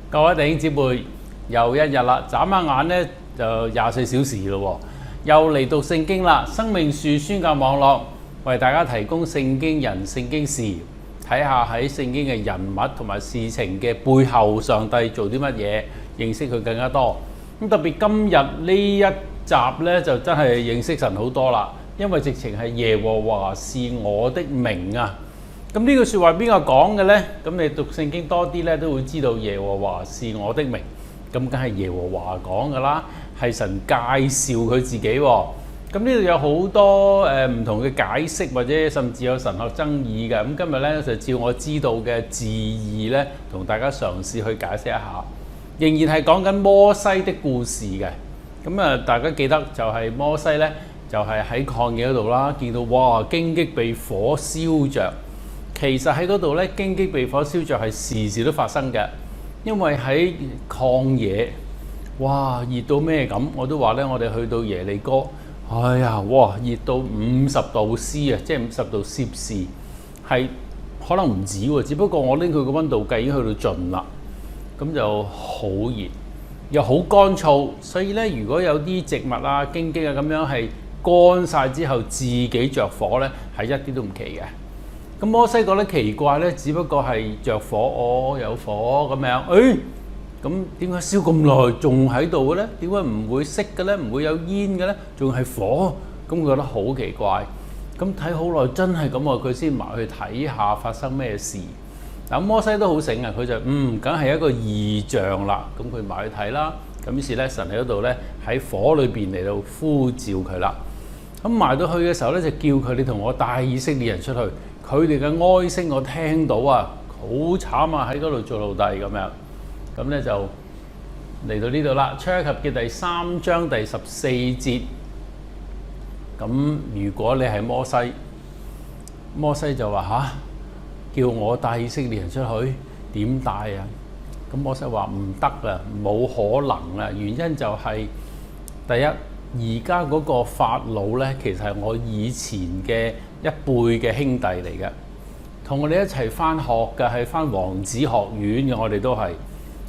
各位弟兄姊妹，又一日啦，眨下眼咧就24小時咯喎，又嚟讀聖經啦。生命樹宣教網絡為大家提供聖經人、聖經事，睇下喺聖經嘅人物同埋事情嘅背後，上帝做啲乜嘢，認識佢更加多。咁特別今日呢一集咧，就真係認識神好多啦，因為直情係耶和華是我的名啊！咁呢句説話邊個講嘅呢？咁你讀聖經多啲咧，都會知道耶和華是我的名。咁梗係耶和華講噶啦，係神介紹佢自己喎。咁呢度有好多唔同嘅解釋，或者甚至有神學爭議嘅。咁今日咧就照我知道嘅字義咧，同大家嘗試去解釋一下。仍然係講緊摩西的故事嘅。咁啊，大家記得就係摩西咧，就係喺曠野嗰度啦，見到哇荊棘被火燒着。其實喺嗰度咧，荊棘被火燒着係時時都發生嘅，因為喺曠野，哇熱到咩咁？我都話咧，我哋去到耶利哥，哎呀，哇熱到50°C啊，即係50°C，係可能唔止喎，只不過我拎佢個溫度計已經去到盡啦，咁就好熱，又好乾燥，所以咧，如果有啲植物啊、荊棘啊咁樣係乾晒之後自己着火咧，係一啲都唔奇嘅。咁摩西覺得奇怪咧，只不過係着火，有火咁樣，咁點解燒咁耐仲喺度嘅咧？點解唔會熄嘅咧？唔會有煙嘅咧？仲係火，咁佢覺得好奇怪。咁睇好耐，真係咁喎，佢先埋去睇下發生咩事。嗱，摩西都好醒啊，佢就梗係一個異象啦。咁佢埋去睇啦。咁於是咧，神喺嗰度咧喺火裏邊嚟到呼召佢啦。咁埋到去嘅時候咧，就叫佢你同我帶以色列人出去。佢哋嘅哀聲我聽到啊，好慘啊！喺嗰度做奴隸咁樣，咁咧就嚟到呢度啦。出埃及記第3章第14節。咁如果你係摩西，摩西就話叫我帶以色列人出去，點帶啊？咁摩西話唔得啊，冇可能啊！原因就係第一，而家嗰個法老咧，其實係我以前嘅一輩嘅兄弟嚟嘅，同我哋一齊翻學嘅，係翻王子學院嘅，我哋都係，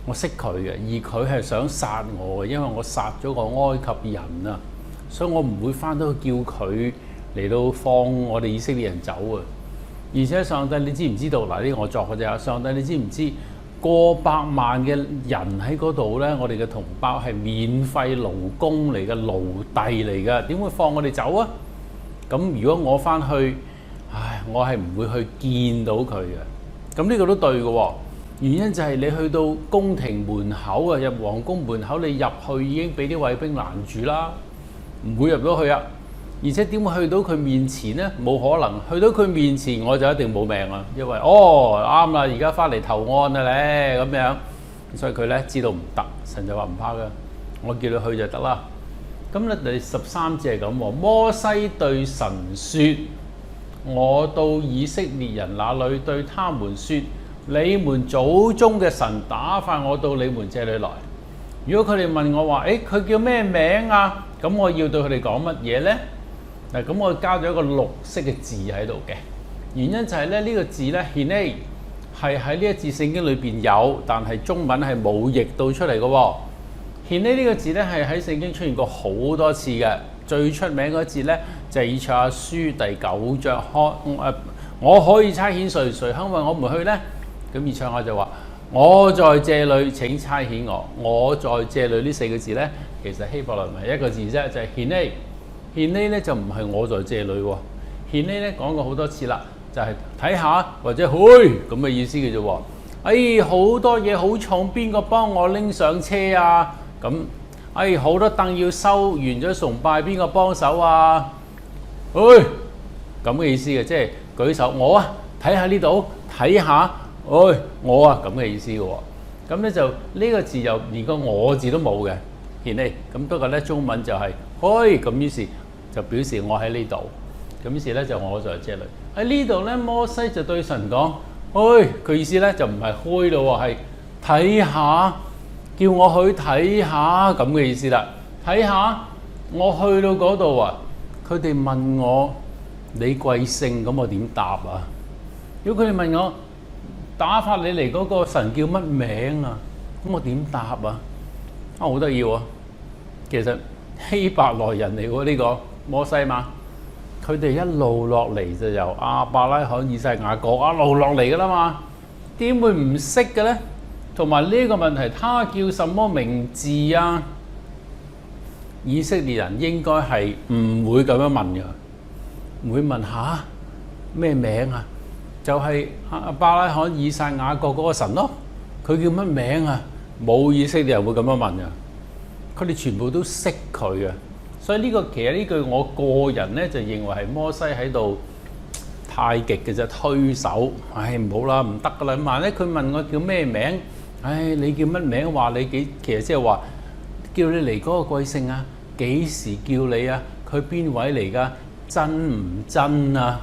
我識佢嘅，而佢係想殺我嘅，因為我殺咗個埃及人啊，所以我唔會翻到去叫佢嚟到放我哋以色列人走啊！而且上帝，你知唔知道？嗱，呢個我作嘅啫。上帝，你知唔知過百萬嘅人喺嗰度咧？我哋嘅同胞係免費勞工嚟嘅，奴隸嚟嘅，點會放我哋走啊？咁如果我翻去，我係唔會去見到佢嘅。咁呢個都對嘅喎。原因就係你去到宮廷門口啊，入皇宮門口，你入去已經俾啲衛兵攔住啦，唔會入到去啊。而且點會去到佢面前呢？冇可能，去到佢面前我就一定冇命啊！因為啱啦，而家翻嚟投案啦咧咁樣，所以佢咧知道唔得，神就話唔怕㗎，我叫你去就得啦。咁咧第13節係咁喎，摩西對神說：我到以色列人那裏對他們說，你們祖宗嘅神打發我到你們這裏來。如果佢哋問我話，佢叫咩名啊？咁我要對佢哋講乜嘢呢？嗱，咁我加咗一個綠色嘅字喺度嘅，原因就係咧呢個字咧 Hinei 係喺呢一節聖經裏邊有，但係中文係冇譯到出嚟嘅喎。Hinei呢個字咧係喺聖經出現過好多次嘅，最出名嗰節咧就係以賽亞書第9章，我可以差遣誰，誰肯為我們去呢？咁以賽亞就話：我在這裏請差遣我。我在這裏呢4個字咧，其實希伯來文係一個字啫，就係 Hinei。Hinei 咧就唔係我在這裏喎。Hinei咧講過好多次啦，就係睇下或者去咁嘅意思嘅啫喎。好多嘢好重，邊個幫我拎上車啊？咁好多凳要收，完咗崇拜邊個幫手啊？咁嘅意思嘅，即係舉手，我睇下呢度，睇下，我咁嘅意思嘅喎。咁咧就呢個字又連個我字都冇嘅 Hinei。咁不過咧中文就係咁，於是就表示我喺呢度，咁於是咧就我在這裏喺呢度咧。摩西就對神講：佢意思咧就唔係開咯，係睇下，叫我去睇下咁嘅意思啦。睇下我去到嗰度啊，佢哋問我你貴姓，咁我點答啊？如果佢哋問我打發你嚟嗰個神叫乜名啊？我點答啊？好得意喎！其實希伯來人嚟喎，呢個摩西嘛，佢哋一路落嚟就由亞伯拉罕、以撒、雅各一路落嚟噶啦嘛，點會唔識嘅咧？同埋呢個問題，他叫什麼名字啊？以色列人應該係唔會咁樣問嘅，唔會問下咩名啊？就係亞伯拉罕、以撒、雅各嗰個神咯。佢叫乜名啊？冇以色列人會咁樣問嘅，佢哋全部都識佢啊。所以呢個其實呢句我個人咧就認為係摩西喺度太極嘅啫，推手。唉，唔好啦，唔得噶啦。萬一佢問我叫咩名？唉，你叫乜名？話你幾？其實即係話叫你嚟嗰個貴姓啊？幾時叫你啊？佢邊位嚟㗎？真唔真啊？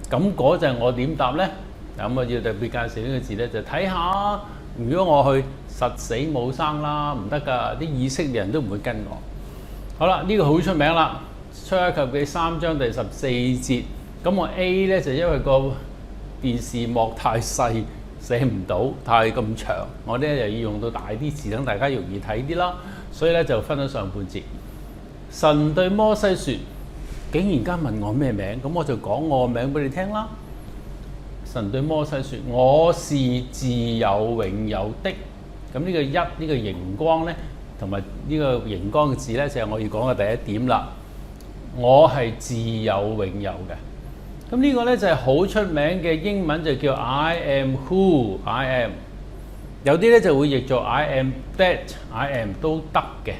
咁嗰陣我點答咧？咁我要特別介紹呢個字咧，就睇下。如果我去實死冇生啦，唔得㗎，啲以色列人都唔會跟我。好啦，呢個好出名啦，《出埃及記》3章第14節。咁我 A 咧就因為個電視幕太細，寫唔到，太咁長，我咧又要用到大啲字，等大家容易睇啲啦。所以咧就分咗上半節。神對摩西説：竟然間問我咩名，咁我就講我個名俾你聽啦。神對摩西説：我是自有永有的。咁呢個一呢個熒光咧，同埋呢個熒光嘅字咧，就係我要講嘅第一點啦。我係自有永有嘅。咁呢個咧就係好出名嘅英文，就叫 I am who I am。有啲咧就會譯做 I am that I am 都得嘅。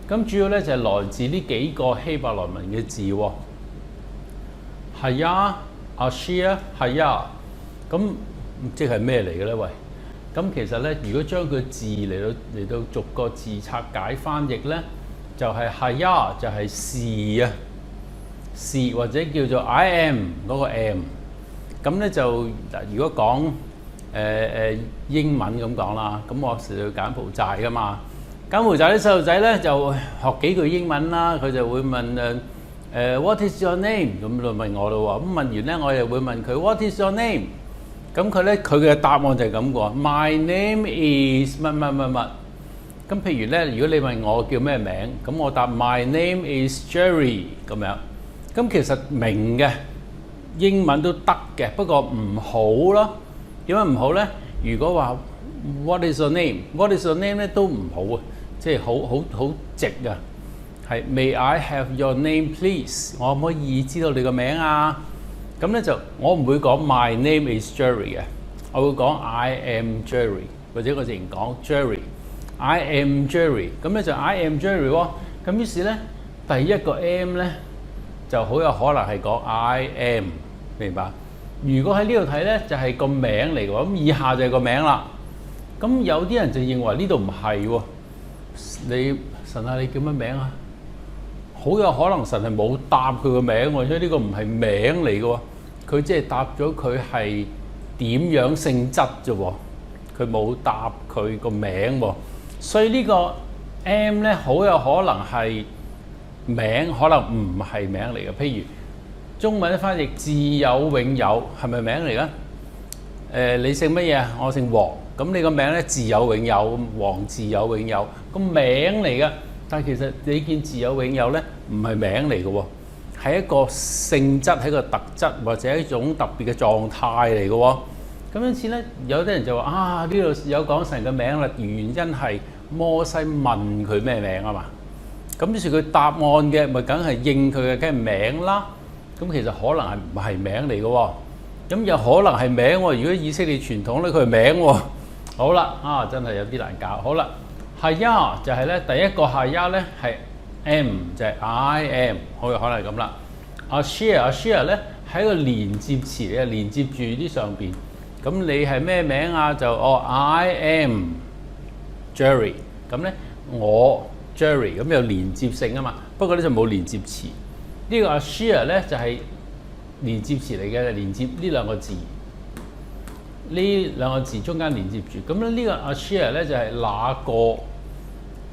咁主要咧就係來自呢幾個希伯來文嘅字喎。係啊，阿謝啊，係啊。咁即係咩嚟嘅咧？喂，咁其實咧，如果將佢字嚟到逐個字拆解翻譯咧，就係呀，就係是啊，是或者叫做 I am 嗰個 am。咁咧就嗱，如果講英文咁講啦，咁我成日去柬埔寨噶嘛，柬埔寨啲細路仔咧就學幾句英文啦，佢就會問What is your name？ 咁就問我咯喎，咁問完咧，我又會問佢 What is your name？咁佢嘅答案就係咁講 ，My name is 乜乜乜乜。咁譬如咧，如果你問我叫咩名，咁我答 My name is Jerry 咁樣。咁其實明嘅英文都得嘅，不過唔好咯。點解唔好咧？如果話 What is your name？What is your name 咧都唔好啊，即係好直啊。係 May I have your name please？ 我可唔可以知道你個名啊？咁咧就我唔會講 My name is Jerry 嘅，我會講 I am Jerry， 或者我直情講 Jerry。I am Jerry， 咁咧就 I am Jerry 喎。咁於是咧第一個 M 咧就好有可能係講 I am， 明白？如果喺呢度睇咧就係個名嚟嘅喎，咁以下就係個名啦。咁有啲人就認為呢度唔係喎，你神啊，你叫乜名啊？好有可能神係冇答佢個名喎，所以呢個唔係名嚟嘅喎，佢即係答咗佢係點樣性質啫喎，佢冇答佢個名喎，所以呢個 M 咧好有可能係名，可能唔係名嚟嘅。譬如中文翻譯自有永有係咪名嚟嘅？你姓乜嘢啊？我姓黃，咁你個名咧自有永有，黃自有永有個名嚟嘅。但係其實你見自有永有咧唔係名嚟嘅喎，係一個性質，係一個特質或者一種特別嘅狀態嚟嘅喎。咁因此咧，有啲人就話啊，呢度有講神嘅名啦，原因係摩西問佢咩名啊嘛。咁於是佢答案嘅咪梗係應佢嘅梗係名啦。咁其實可能係唔係名嚟嘅喎。咁有可能係名喎。如果以色列傳統咧，佢係名喎。好啦，真係有啲難搞。好啦。係呀，就係咧，第一個係呀咧係 M， 就係 I am， 好有可能係咁啦。阿 share 咧係一個連接詞嚟嘅，連接住啲上邊。咁你係咩名啊？就I am Jerry。咁咧我 Jerry 咁有連接性啊嘛。不過咧就冇連接詞。呢個阿 share 咧就係連接詞嚟嘅，連接呢兩個字。呢兩個字中間連接住，咁咧呢個阿 share 咧就係那個，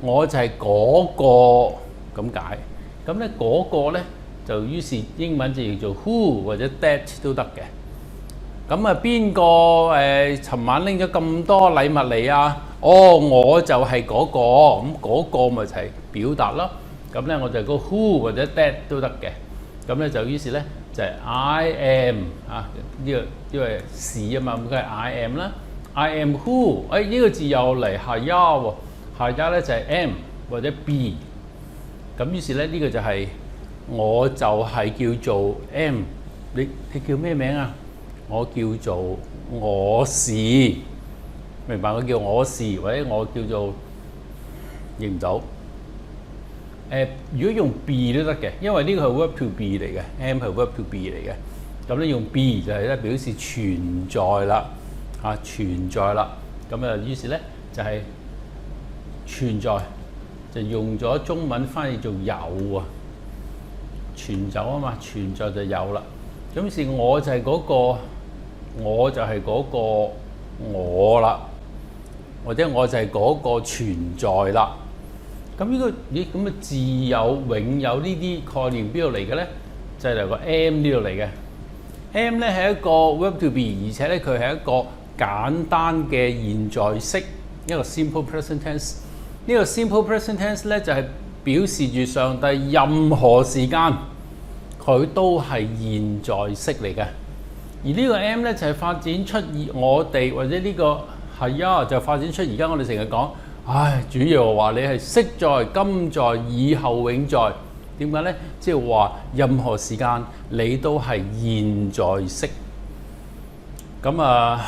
我就係嗰個咁解。咁咧嗰個咧就於是英文就叫做 who 或者 that 都得嘅。咁啊邊個尋晚拎咗咁多禮物嚟啊？我就係嗰個，咁嗰個咪就係表達咯。咁咧我就個 who 或者 that 都得嘅。咁咧就於是咧就係 I am 啊，呢個因為是啊嘛，咁梗係 I am 啦。I am who？ 呢個字又嚟係呀喎，係呀咧就係 am 或者 be。咁於是咧呢個就係我就係叫做 am。你叫咩名啊？我叫做我是，明白？我叫我是，或者我叫做認唔到。如果用 be 都得嘅，因為呢個係 verb to be 嚟嘅 ，am 係 verb to be 嚟嘅。咁咧用 be 就係咧表示存在啦，存在啦。咁啊，於是咧就係存在，就用咗中文翻譯做有啊，存在啊嘛，存在就有啦。咁於是我就係嗰個，我就係嗰個我啦，或者我就係嗰個存在啦。咁呢個咁嘅自有、永有呢啲概念邊度嚟嘅咧？就係由個 am 呢度嚟嘅。am 咧係一個 verb to be， 而且咧佢係一個簡單嘅現在式，一個 simple present tense。呢個 simple present tense 咧就係表示住上帝任何時間佢都係現在式嚟嘅。而呢個 am 咧就係發展出我哋或者呢個係啊，就發展出而家我哋成日講。主耶和華你係昔在、今在、以後永在。點解咧？即係話任何時間你都係現在式。咁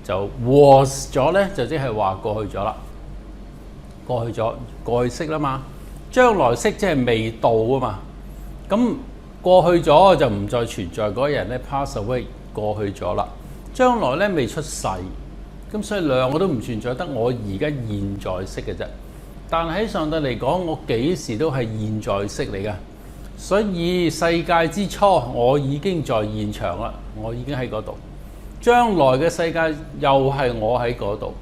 就 was 咗咧，就即係話過去咗啦。過去咗，過去式啦嘛。將來式即係未到啊嘛。咁過去咗就唔再存在嗰個人咧 pass away 過去咗啦。將來咧未出世。咁所以兩個都唔存在，得我而家現在式嘅啫。但喺上帝嚟講，我幾時都係現在式嚟㗎。所以世界之初，我已經在現場啦，我已經喺嗰度。將來嘅世界又係我喺嗰度。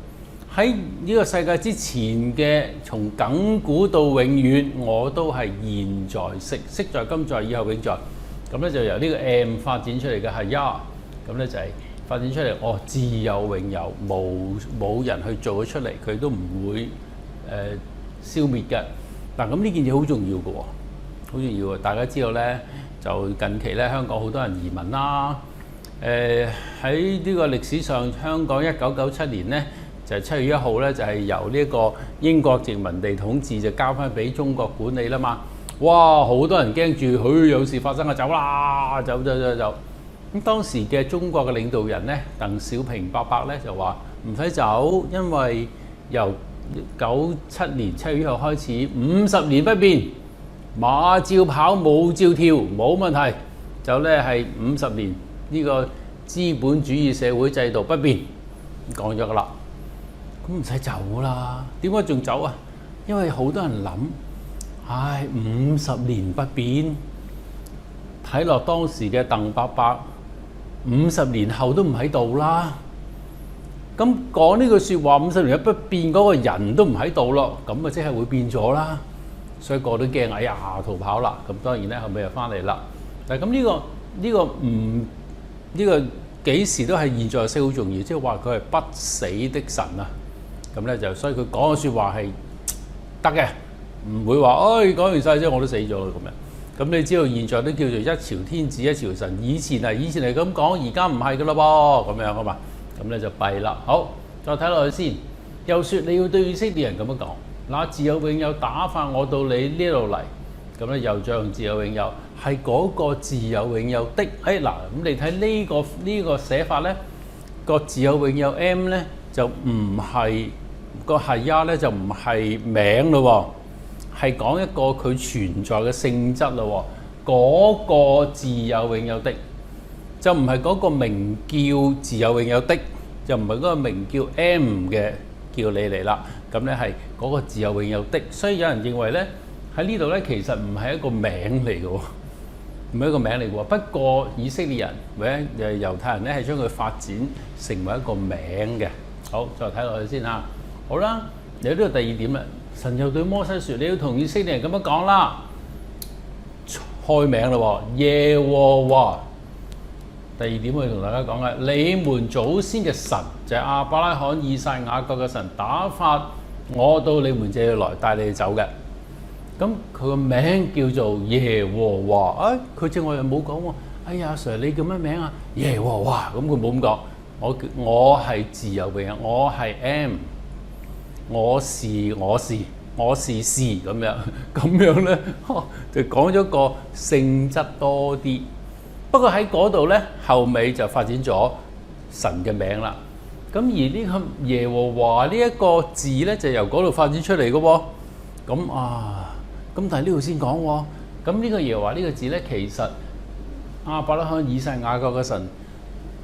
喺呢個世界之前嘅，從亙古到永遠，我都係現在式，昔在、今在、以後永在。咁咧就由呢個 am 發展出嚟嘅係呀，咁咧就係。發展出嚟，自有永有，冇人去做咗出嚟，佢都唔會消滅嘅。嗱，咁呢件嘢好重要嘅喎，好重要嘅。大家知道咧，就近期咧香港好多人移民啦。喺呢個歷史上，香港1997年咧就係7月1號咧，就係由呢一個英國殖民地統治就交翻俾中國管理啦嘛。哇！好多人驚住，有事發生就走啦，走。咁當時嘅中國嘅領導人咧，鄧小平伯伯咧就話唔使走，因為由97年7月1號開始50年不變，馬照跑，舞照跳，冇問題。就咧係50年呢個資本主義社會制度不變，講咗噶啦。咁唔使走啦，點解仲走啊？因為好多人諗，50年不變，睇落當時嘅鄧伯伯。50年後都唔喺度啦，咁講呢句説話，50年不變嗰個人都唔喺度咯，咁啊即係會變咗啦，所以個個都驚，逃跑啦。咁當然咧後尾又翻嚟啦。但係咁呢個幾時都係現在式好重要，即係話佢係不死的神啊。咁咧就所以佢講嘅説話係得嘅，唔會話講完晒之後我都死咗啦咁樣。咁你知道現在都叫做一朝天子一朝臣，以前係咁講，而家唔係噶啦噃，咁樣啊嘛，咁咧就弊啦。好，再睇落去先。又說你要對以色列人咁樣講，那自有永有打發我到你呢度嚟，咁咧又再用自有永有，係嗰個自有永有的。咁你睇呢個寫法咧，個自有永有 M 咧就唔係個係呀咧就唔係名咯喎。係講一個佢存在嘅性質咯喎，嗰個自有永有的，就唔係嗰個名叫自有永有的，就唔係嗰個名叫 M 嘅叫你嚟啦。咁咧係嗰個自有永有的，所以有人認為咧喺呢度咧其實唔係一個名嚟嘅喎，唔係一個名嚟嘅喎。不過以色列人或者猶太人咧係將佢發展成為一個名嘅。好，再睇落去先嚇。好啦，嚟到呢個第二點啦。神又對摩西説：你要同以色列人咁樣講啦，開名啦喎，耶和華第二點我要同大家講嘅，你們祖先嘅神就係亞伯拉罕、以撒、雅各嘅神，打發我到你們這裏來，帶你哋走嘅。咁佢個名叫做耶和華。佢正話又冇講喎。哎呀，阿 Sir 你叫乜名啊？耶和華。咁佢冇咁講。我係自有永有，我係 M， 我是咁樣。咁樣咧，就講咗個性質多啲。不過喺嗰度咧，後尾就發展咗神嘅名啦。咁而呢個耶和華呢一個字咧，就由嗰度發展出嚟嘅喎。咁但係呢度先講喎。咁呢個耶和華呢個字咧，其實亞伯拉罕、以撒、雅各嘅神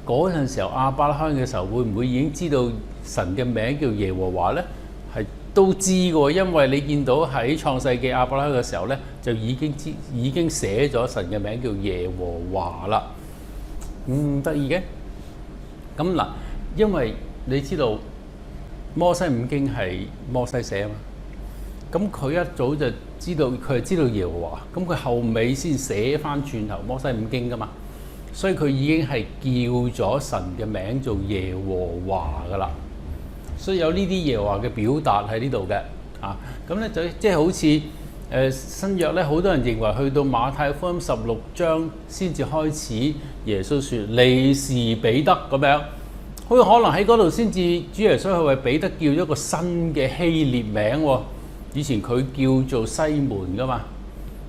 嗰陣時候，亞伯拉罕嘅時候會唔會已經知道神嘅名叫耶和華咧？係都知嘅喎，因為你見到喺創世記亞伯拉罕嘅時候咧，就已經寫咗神嘅名叫耶和華啦。得意嘅。咁嗱，因為你知道摩西五經係摩西寫啊嘛，咁佢一早就知道，佢係知道耶和華，咁佢後尾先寫翻轉頭摩西五經噶嘛，所以佢已經係叫咗神嘅名做耶和華噶啦，所以有呢啲耶和華嘅表達喺呢度嘅。咁咧就即係好似新約咧，好多人認為去到馬太福音16章先至開始耶穌說你是彼得咁樣，好有可能喺嗰度先至主耶穌係為彼得叫咗個新嘅希臘名喎。以前佢叫做西門噶嘛，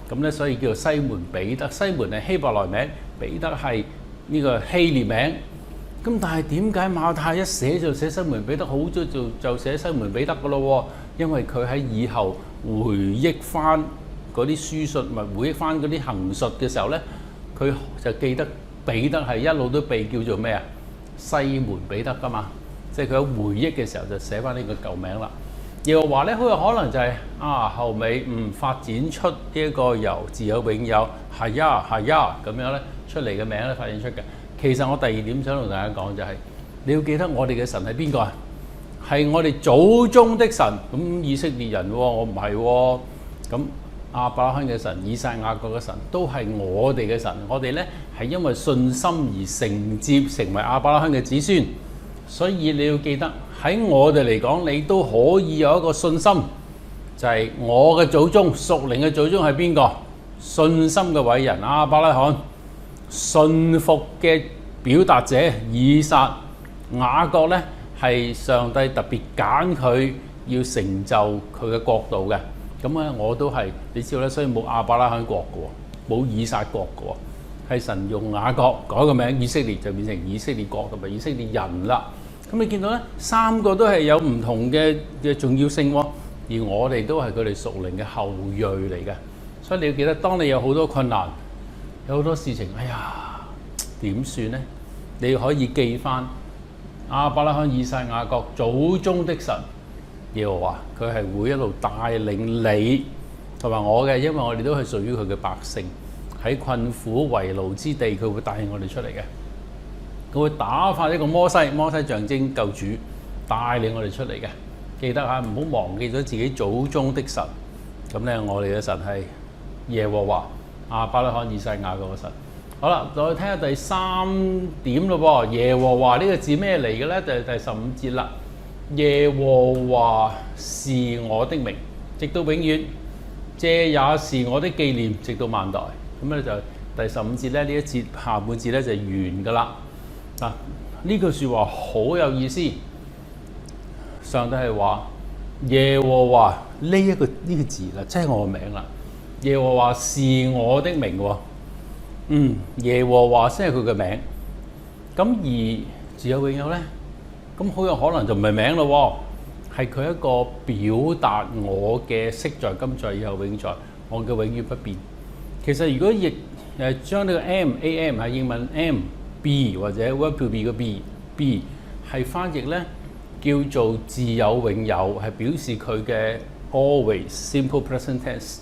咁咧所以叫做西門彼得。西門係希伯來名，彼得係呢個希臘名。咁但係點解馬太一寫就寫西門彼得，好咗就寫西門彼得噶咯？因為佢喺以後回憶翻嗰啲書信，咪回憶翻嗰啲行述嘅時候咧，佢就記得彼得係一路都被叫做咩啊？西門彼得噶嘛，即係佢喺回憶嘅時候就寫翻呢個舊名啦。耶和華咧，好有可能就係後尾發展出呢一個由自有永有係呀咁樣咧出嚟嘅名咧發展出嘅。其實我第二點想同大家講就係，你要記得我哋嘅神係邊個啊？係我哋祖宗的神。咁以色列人喎，我唔係喎。咁亞伯拉罕嘅神、以撒、雅各嘅神都係我哋嘅神。我哋咧係因為信心而承接成為亞伯拉罕嘅子孫。所以你要記得喺我哋嚟講，你都可以有一個信心，就係我嘅祖宗，屬靈嘅祖宗係邊個？信心嘅偉人亞伯拉罕，信服嘅表達者以撒、雅各咧係上帝特別揀佢要成就佢嘅國度嘅。咁咧我都係，你知道咧，所以冇亞伯拉罕國嘅喎，冇以撒國嘅喎，係神用雅各改個名，以色列就變成以色列國同埋以色列人啦。咁你見到咧，三個都係有唔同嘅重要性喎，而我哋都係佢哋屬靈嘅後裔嚟嘅。所以你要記得，當你有好多困難，有好多事情，哎呀點算呢？你可以記翻亞伯拉罕、以撒、雅各祖宗的神耶和華，佢係會一路帶領你同埋我嘅，因為我哋都係屬於佢嘅百姓，喺困苦為奴之地，佢會帶領我哋出嚟嘅。佢會打發呢個摩西象徵救主，帶領我哋出嚟嘅。記得唔好忘記咗自己祖宗的神。咁咧，我哋嘅神係耶和華，亞伯拉罕、以撒、雅各嘅神。好啦，再睇下第三點咯噃。耶和華呢個字咩嚟嘅咧？就係第15節啦。耶和華是我的名，直到永遠，這也是我的紀念，直到萬代。咁咧就第15節咧，呢一節下半節咧就完噶啦。呢句説話好有意思。上帝係話耶和華呢個字啦，即係我個名啦。耶和華是我的名喎。耶和華先係佢嘅名。咁而自有永有咧，咁好有可能就唔係名咯，係佢一個表達我嘅昔在、今在、以後永在，我嘅永遠不變。其實如果亦將呢個 am 係英文 be 或者 verb to be 嘅 be 係翻譯咧，叫做自有永有，係表示佢嘅 always simple present tense，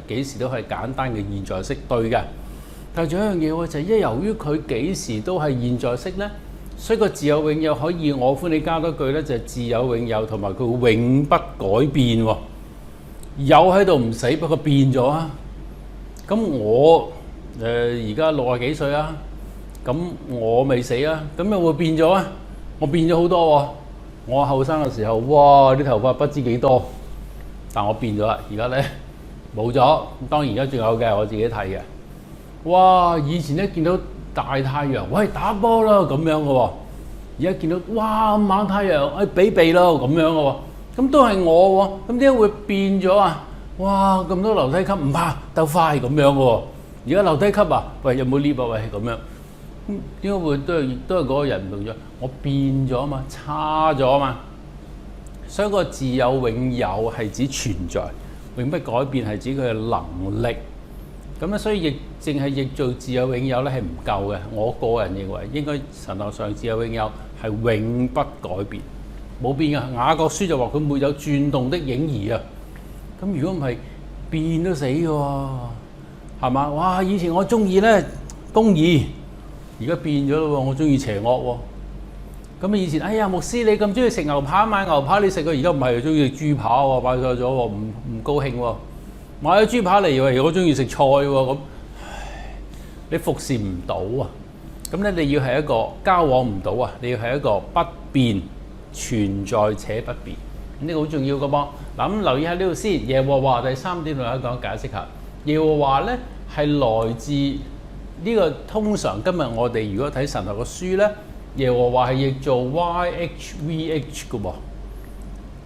幾時都係簡單嘅現在式對嘅。但係仲有一樣嘢喎，就係由於佢幾時都係現在式咧，所以個自有永有可以我歡你加多句咧，就係自有永有同埋佢永不改變喎。有喺度唔死，不過變咗啊。咁我而家60幾歲啊。咁我未死啊，咁有冇變咗啊？我變咗好多喎！我後生嘅時候，哇啲頭髮不知幾多，但我變咗啦，而家咧冇咗。當然而家仲有嘅，我自己睇嘅。哇！以前咧見到大太陽，喂打波啦咁樣嘅喎，而家見到哇猛太陽，比比咯咁樣嘅喎，咁都係我喎，咁點解會變咗啊？哇咁多樓梯級唔怕鬥快咁樣嘅喎，而家樓梯級啊，喂有冇 lift 啊？喂咁樣，點解會都係嗰個人唔同咗？我變咗啊嘛，差咗啊嘛，所以個自有永有係指存在，永不改變係指佢嘅能力。咁咧，所以淨係譯做自有永有咧係唔夠嘅。我個人認為應該神學上自有永有係永不改變，冇變嘅。雅各書就話佢沒有轉動的影兒啊。咁如果唔係變都死嘅喎，係嘛？哇！以前我中意咧公義，而家變咗咯喎，我中意邪惡喎。咁以前哎呀牧師你咁中意食牛扒，買牛扒你食嘅，而家唔係中意食豬扒喎，買錯咗喎，唔高興喎。買咗豬扒嚟，以為我中意食菜喎，咁你服侍唔到啊！咁咧你要係一個交往唔到啊，你要係一個不變存在且不變，呢個好重要嘅噃。嗱咁留意下呢度先，耶和華第3點同大家講解釋下，耶和華咧係來自呢個通常今日我哋如果睇神學嘅書咧，耶和華係譯做 YHVH 嘅喎，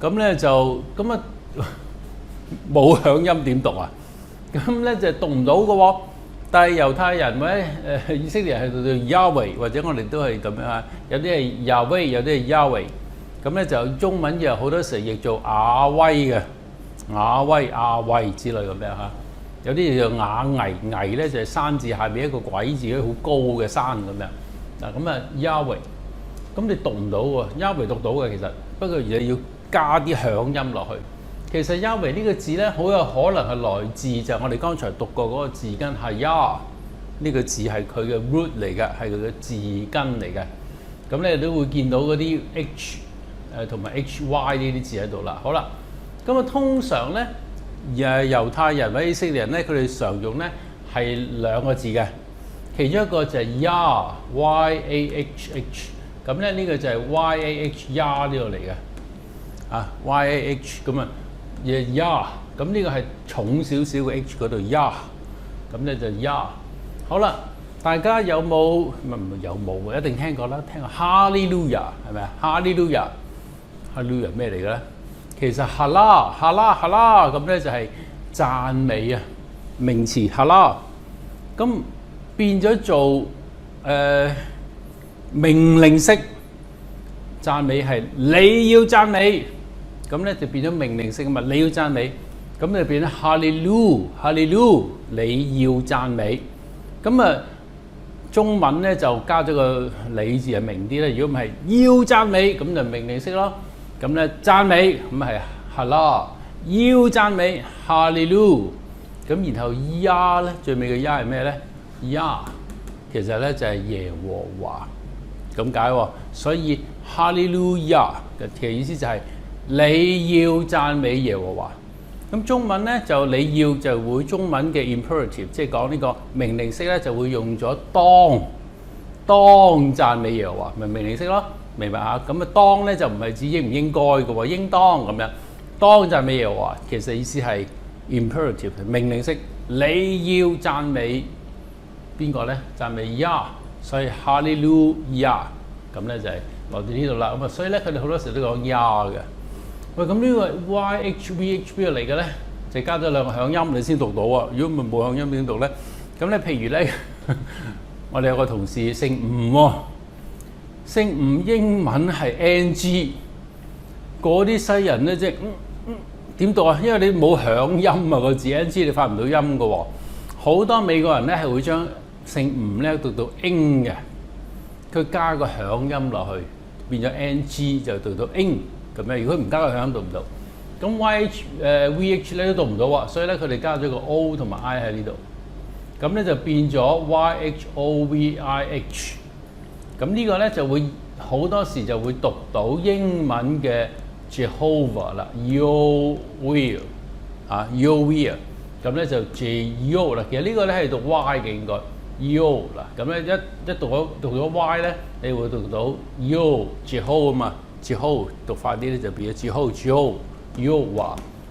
咁咧就咁啊。冇響音點讀啊？咁咧就讀唔到嘅喎。但係猶太人或者以色列人係讀到 Yahweh， 或者我哋都係咁樣啊。有啲係 Yahweh， 有啲係 Yahweh。咁咧就中文又好多時譯做雅威嘅，雅威、亞威之類咁樣嚇。有啲叫做雅危，危咧就係山字下邊一個鬼字，好高嘅山咁樣。嗱咁啊 Yahweh，咁你讀唔到喎 ，Yahweh 讀到嘅其實，不過你要加啲響音落去。其實 Yahweh 呢個字咧，好有可能係來自就係我哋剛才讀過嗰個字根係 Yah 呢個字係佢嘅 root 嚟嘅，係佢嘅字根嚟嘅。咁你都會見到嗰啲 H 同埋 HY 呢啲字喺度啦。好啦，咁啊通常咧猶太人或者以色列人咧，佢哋常用咧係2個字嘅，其中一個就係 Yah YAHH， 咁咧呢個就係 YAH Yah 呢度嚟嘅啊 YAH 咁啊。Yah， 咁呢個係重少少嘅 H 嗰度 Yah， 咁咧就 Yah。好啦，大家有冇唔係有冇一定聽過啦，聽過 Hallelujah 係咪啊 ？Hallelujah 咩嚟嘅咧？其實 Hallel 咁咧就係讚美啊，名詞 Hallel， 咁變咗做命令式讚美係你要讚美。咁咧就變咗命令式啊嘛，你要讚美，咁就變咗 Hallelujah， 你要讚美。咁啊，中文咧就加咗個你字係明啲咧。如果唔係要讚美，咁就命令式咯。咁咧讚美咁係 Hallel， 要讚美 Hallelujah。咁然後 Yah 咧，最尾嘅 Yah 係咩咧 ？Yah 其實咧就係耶和華咁解喎。所以 Hallelujah 嘅意思就係你要讚美耶和華。咁中文咧就你要就會中文嘅 imperative， 即係講呢個命令式咧就會用咗當讚美耶和華，咪命令式咯，明白嚇？咁啊當咧就唔係指應唔應該嘅喎，應當咁樣。當讚美耶和華其實意思係 imperative 命令式，你要讚美邊個咧？讚美 Yah， 所以 Hallelujah 咁咧就係落到呢度啦。咁啊所以咧佢哋好多時都講 Yah 嘅。喂，咁呢個 YHVH 邊度嚟嘅咧？就加咗2個響音，你先讀到啊！如果唔係冇響音點讀咧？咁咧，譬如咧，我哋有個同事姓吳喎，姓吳英文係 NG， 嗰啲西人咧即係點讀啊？因為你冇響音啊個字 NG， 你發唔到音嘅喎。好多美國人咧係會將姓吳咧讀到 ing 嘅，佢加個響音落去，變咗 NG 就讀到 ing。咁樣，如果唔加個響音讀唔到，咁 VH 咧都讀唔到啊，所以咧佢哋加咗個 O 同埋 I 喺呢度，咁咧就變咗 YHOVIH， 咁呢個咧就會好多時就會讀到英文嘅 Jehovah 啦 ，Your will 啊 ，Your will， 咁咧就 J-O 啦，其實呢個咧係讀 Y 嘅應該 Yo 嗱，咁咧一讀咗 Y 咧，你會讀到 Yo Jeho 啊嘛，Jeho 讀快啲咧就變咗 Jeho，Yo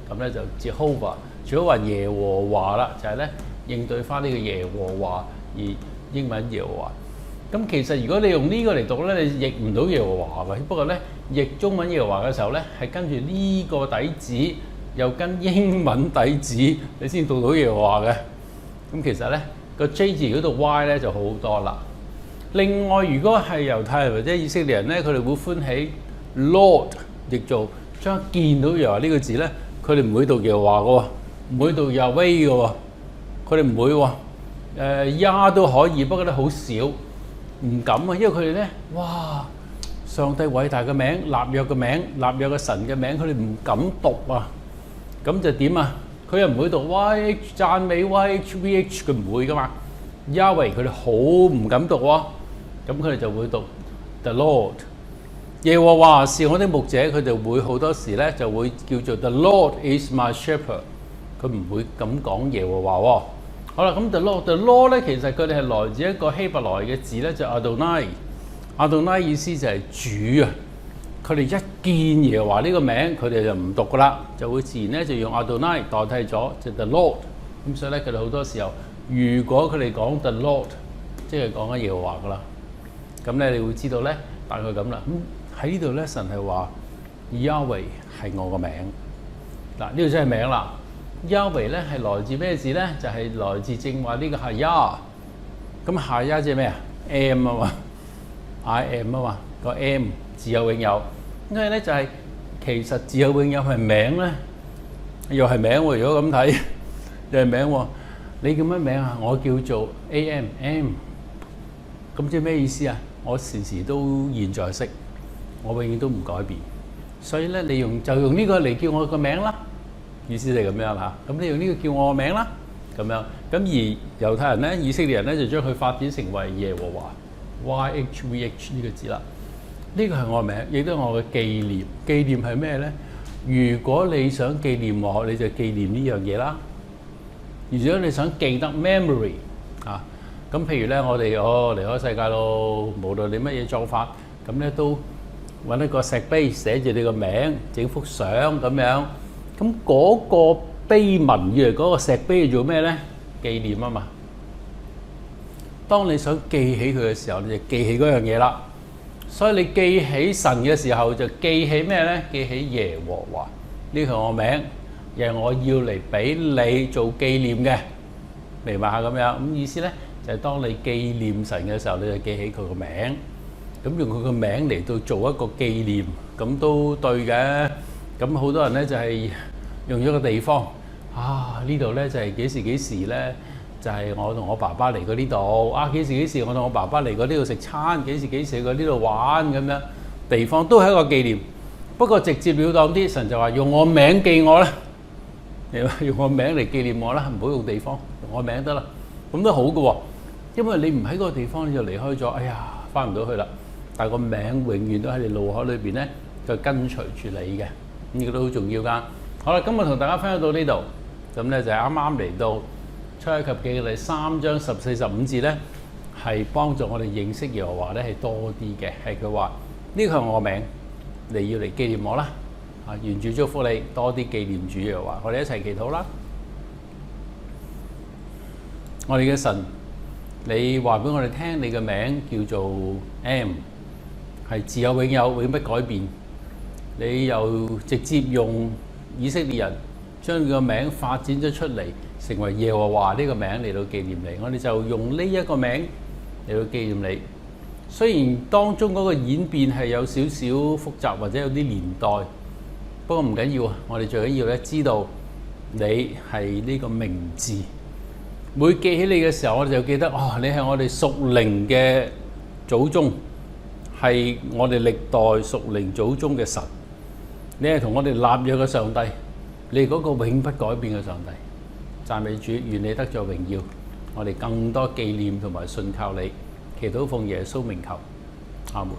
咁咧就 Jehovah 耶和華啦，就係咧應對翻呢個耶和華而英文耶和華。咁其實如果你用呢個嚟讀咧，你譯唔到耶和華嘅。不過咧譯中文耶和華嘅時候咧，係跟住呢個底子，又跟英文底子，你先讀到耶和華嘅。咁其實咧個 J 字嗰度 Y 咧就好多啦。另外，如果係猶太人或者以色列人咧，佢哋會歡喜 Lord， 譯做將見到耶和華呢個字咧，佢哋唔會讀耶和華嘅喎，唔會讀 Yahweh 嘅喎，佢哋唔會喎。呀都可以，不過咧好少。唔敢啊，因為佢哋咧，哇！上帝偉大嘅名、立約嘅名、立約嘅神嘅名，佢哋唔敢讀啊。咁就點啊？佢又唔會讀 YH 讚美 YHVH， 佢唔會噶嘛。Yahweh 佢哋好唔敢讀喎，咁佢哋就會讀 The Lord。耶和華是我的牧者，佢哋會好多時咧就會叫做 The Lord is my shepherd， 佢唔會咁講耶和華喎。好啦，咁 The Lord 咧，其實佢哋係來自一個希伯來嘅字咧，就 Adonai。Adonai 意思就係主啊。佢哋一見耶和華呢個名，佢哋就唔讀噶啦，就會自然咧就用 Adonai 代替咗就 The Lord。咁所以咧，佢哋好多時候，如果佢哋講 The Lord， 即係講緊耶和華噶啦。咁咧，你會知道咧，大概咁啦。咁喺呢度咧，神係話 Yahweh 係我個名。嗱，呢度真係名啦。Yahweh 咧係來自咩字咧？就係來自正話呢個係 Ya。咁係 Ya 即係咩啊 ？M 啊嘛 ，I am 啊嘛，個 M 自有永有。因為咧就係其實自有永有係名咧，又係名喎。如果咁睇，又係名喎。你叫乜名啊？我叫做 AM。咁即係咩意思啊？我時時都現在式，我永遠都唔改變。所以咧，你用呢個嚟叫我個名啦。意思就係咁樣啦，咁你用呢個叫我個名啦，咁樣。咁而猶太人咧、以色列人咧就將佢發展成為耶和華 YHVH 呢個字啦。呢個係我個名，亦都係我嘅紀念。紀念係咩咧？如果你想紀念我，你就紀念呢樣嘢啦。如果你想記得 memory 啊，咁譬如咧，我哋離開世界咯，無論你乜嘢做法，咁咧都揾一個石碑寫住你個名，整幅相咁樣。咁嗰個碑文嘅嗰個石碑係做咩咧？紀念啊嘛。當你想記起佢嘅時候，你就記起嗰樣嘢啦。所以你記起神嘅時候，就記起咩咧？記起耶和華。呢個係我名，又係我要嚟俾你做紀念嘅，明白下咁樣。咁意思咧就係當你紀念神嘅時候，你就記起佢個名。咁用佢個名嚟到做一個紀念，咁都對嘅。咁好多人咧就係用咗個地方啊，呢度咧就係幾時咧，就係我同我爸爸嚟過呢度啊，幾時我同我爸爸嚟過呢度食餐，幾時去過呢度玩咁樣，地方都係一個紀念。不過直接了當啲，神就話用我名記我啦，用我名嚟紀念我啦，唔好用地方，用我名得啦，咁都好嘅喎。因為你唔喺嗰個地方，你就離開咗，哎呀，翻唔到去啦。但係個名永遠都喺你腦海裏邊咧，就跟隨住你嘅。呢個都好重要㗎。好啦，今日同大家分享到呢度，咁咧就係啱啱嚟到出埃及記嘅第3章14、15節咧，係幫助我哋認識耶和華咧係多啲嘅。係佢話呢個係我名，你要嚟紀念我啦。啊，願主祝福你多啲紀念主耶和華。我哋一齊祈禱啦。我哋嘅神，你話俾我哋聽，你嘅名叫做 M， 係自有永有，永不改變。你又直接用以色列人將佢個名發展咗出嚟，成為耶和華呢個名嚟到紀念你。我哋就用呢一個名嚟到紀念你。雖然當中嗰個演變係有少少複雜或者有啲年代，不過唔緊要啊。我哋最緊要咧知道你係呢個名字。每記起你嘅時候，我哋就記得你係我哋屬靈嘅祖宗，係我哋歷代屬靈祖宗嘅神。你係同我哋立約嘅上帝，你係嗰個永不改變嘅上帝。讚美主，願你得著榮耀。我哋更多紀念同埋信靠你，祈禱奉耶穌名求，阿門。